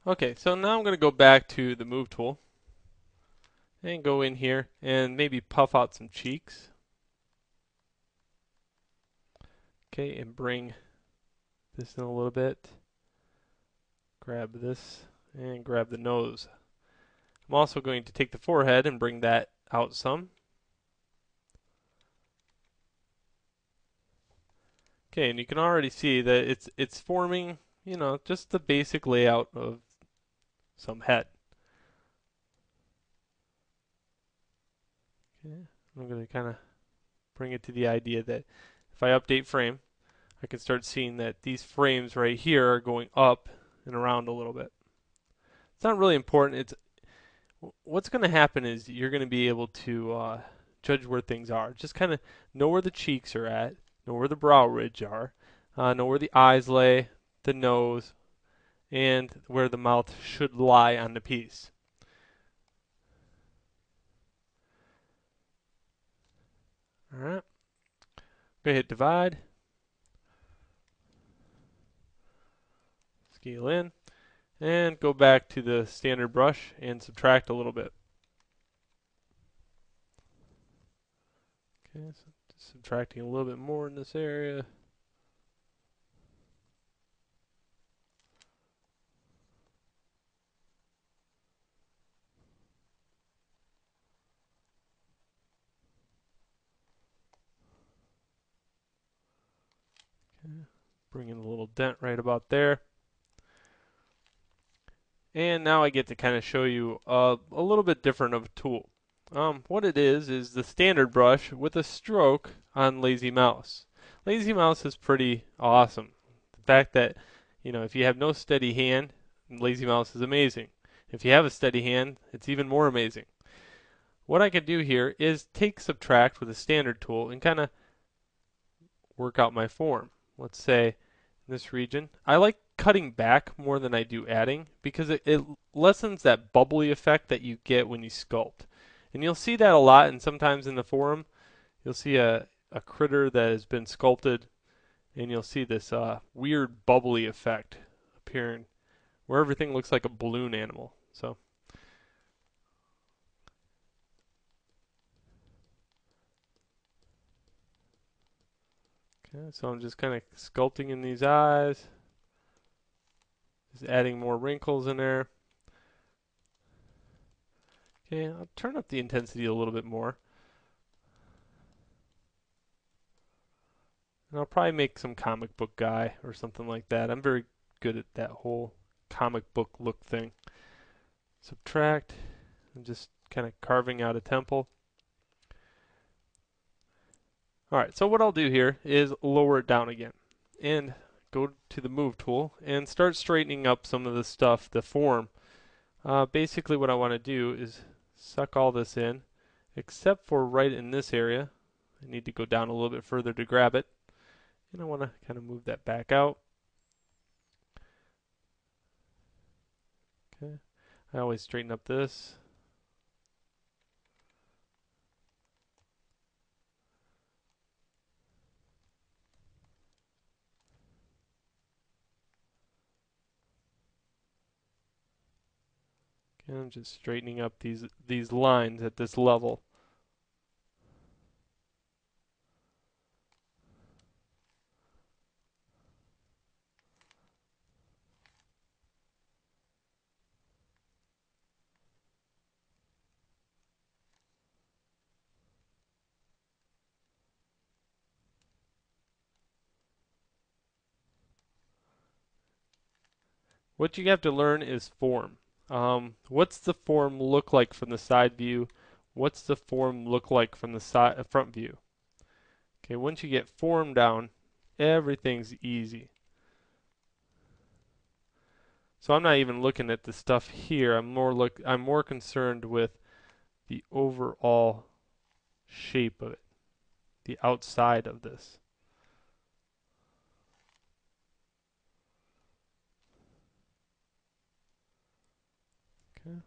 Okay, so now I'm going to go back to the move tool and go in here and maybe puff out some cheeks. Okay, and bring this in a little bit. Grab this and grab the nose. I'm also going to take the forehead and bring that out some. Okay, and you can already see that it's forming, just the basic layout of some head. Okay, I'm going to kind of bring it to the idea that if I update frame, I can start seeing that these frames right here are going up and around a little bit. It's not really important. It's what's going to happen is you're going to be able to judge where things are. Just kind of know where the cheeks are at, know where the brow ridge are, know where the eyes lay, the nose, and where the mouth should lie on the piece. All right. Go hit divide, scale in, and go back to the standard brush and subtract a little bit. Okay, so just subtracting a little bit more in this area. Okay, bring in a little dent right about there. And now I get to kind of show you a little bit different of a tool. What it is the standard brush with a stroke on Lazy Mouse. Lazy Mouse is pretty awesome. The fact that, if you have no steady hand, Lazy Mouse is amazing. If you have a steady hand, it's even more amazing. What I can do here is take subtract with a standard tool and kind of work out my form. Let's say in this region. I like cutting back more than I do adding because it lessens that bubbly effect that you get when you sculpt. And you'll see that a lot, and sometimes in the forum, you'll see a critter that has been sculpted, and you'll see this weird bubbly effect appearing where everything looks like a balloon animal. So I'm just kind of sculpting in these eyes, just adding more wrinkles in there. Okay, I'll turn up the intensity a little bit more. And I'll probably make some comic book guy or something like that. I'm very good at that whole comic book look thing. Subtract. I'm just kind of carving out a temple. Alright, so what I'll do here is lower it down again. And go to the move tool and start straightening up some of the stuff, the form. Basically what I want to do is suck all this in, except for right in this area. I need to go down a little bit further to grab it. And I want to kind of move that back out. Okay. I always straighten up this. Okay, I'm just straightening up these lines at this level. What you have to learn is form. What's the form look like from the side view? What's the form look like from the side front view? Okay, once you get form down, everything's easy. So I'm not even looking at the stuff here. I'm more concerned with the overall shape of it, the outside of this. Okay.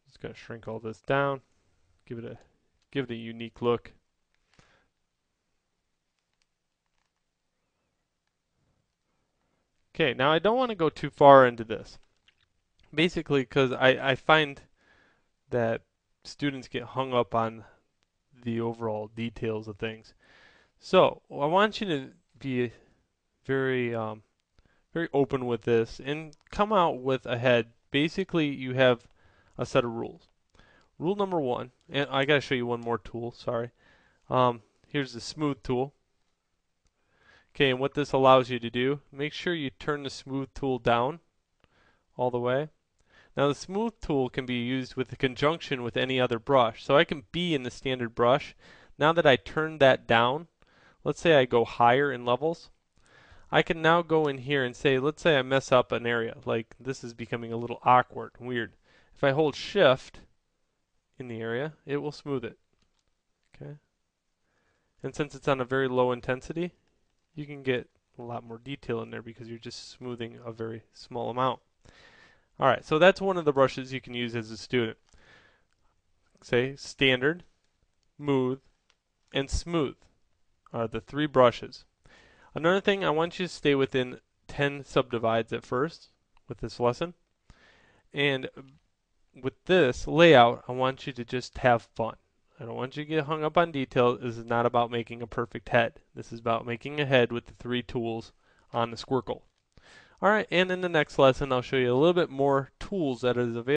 Just gonna shrink all this down, give it a unique look. Okay, now I don't want to go too far into this. Basically, because I find that students get hung up on the overall details of things. So I want you to be very very open with this and come out with a head. Basically, you have a set of rules. Rule number one, and I gotta show you one more tool. Sorry. Here's the smooth tool. Okay, and what this allows you to do, make sure you turn the smooth tool down all the way. Now the smooth tool can be used with a conjunction with any other brush. So I can be in the standard brush. Now that I turn that down, let's say I go higher in levels, I can now go in here and say, let's say I mess up an area, like this is becoming a little awkward and weird. If I hold shift in the area, it will smooth it. Okay. And since it's on a very low intensity, you can get a lot more detail in there because you're just smoothing a very small amount. Alright, so that's one of the brushes you can use as a student. Say standard, smooth, and smooth are the three brushes. Another thing, I want you to stay within 10 subdivides at first with this lesson. And with this layout, I want you to just have fun. I don't want you to get hung up on detail. This is not about making a perfect head. This is about making a head with the three tools on the Squircle. Alright, and in the next lesson, I'll show you a little bit more tools that is available.